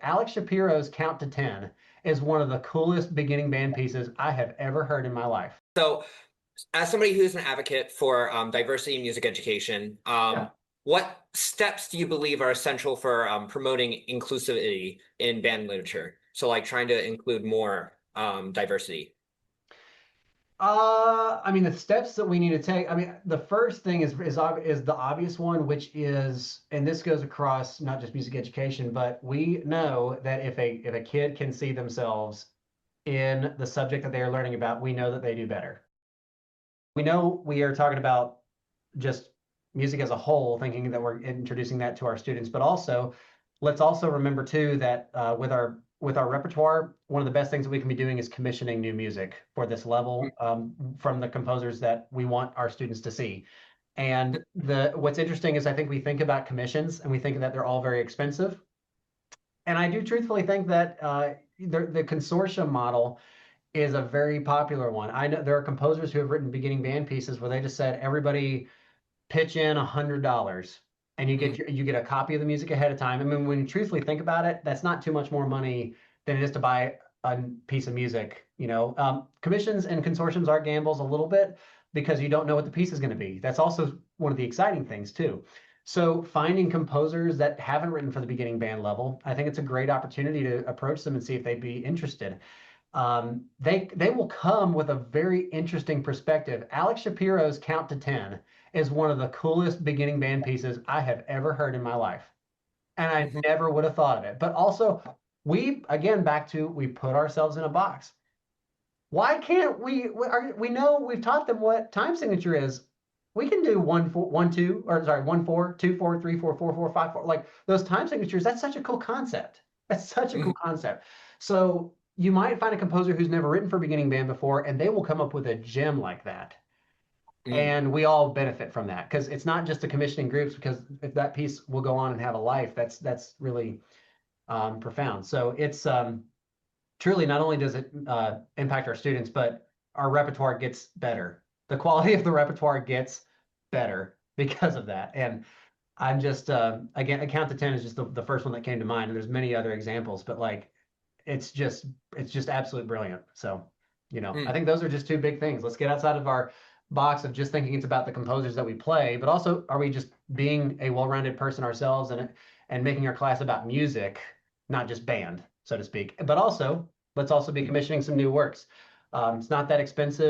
Alex Shapiro's Count to 10 is one of the coolest beginning band pieces I have ever heard in my life. So, as somebody who's an advocate for diversity in music education, Yeah. what steps do you believe are essential for promoting inclusivity in band literature? So, like trying to include more diversity. I mean, the steps that we need to take. I mean, the first thing is the obvious one, which is, and this goes across not just music education, but we know that if a kid can see themselves in the subject that they are learning about, we know that they do better. We know we are talking about just music as a whole, thinking that we're introducing that to our students, but also let's also remember too that with our repertoire, one of the best things that we can be doing is commissioning new music for this level from the composers that we want our students to see. And the what's interesting is I think we think about commissions and we think that they're all very expensive. And I do truthfully think that the consortium model is a very popular one. I know there are composers who have written beginning band pieces where they just said everybody pitch in $100 and you get a copy of the music ahead of time. I mean, when you truthfully think about it, that's not too much more money than it is to buy a piece of music. Commissions and consortiums are gambles a little bit because you don't know what the piece is going to be. That's also one of the exciting things too. So finding composers that haven't written for the beginning band level, I think it's a great opportunity to approach them and see if they'd be interested. They will come with a very interesting perspective. Alex Shapiro's Count to 10 is one of the coolest beginning band pieces I have ever heard in my life. And I Mhm. never would have thought of it. But also, again, back to we put ourselves in a box. Why can't we know we've taught them what time signature is. We can do 1 4 1 2, or sorry, 1 4 2 4 3 4 4 4 5 4. Like those time signatures, that's such a cool concept. That's such a cool Mhm. concept. So you might find a composer who's never written for beginning band before, and they will come up with a gem like that. Mhm. And we all benefit from that because it's not just the commissioning groups, because if that piece will go on and have a life, that's really profound. So it's truly, not only does it impact our students, but our repertoire gets better. The quality of the repertoire gets better because of that. And I'm just again, a count to 10 is just the first one that came to mind. And there's many other examples, but like it's just absolutely brilliant. So, I Mhm. think those are just two big things. Let's get outside of our box of just thinking it's about the composers that we play, but also are we just being a well-rounded person ourselves and making our class about music, not just band, so to speak. But also, let's also be commissioning some new works. It's not that expensive.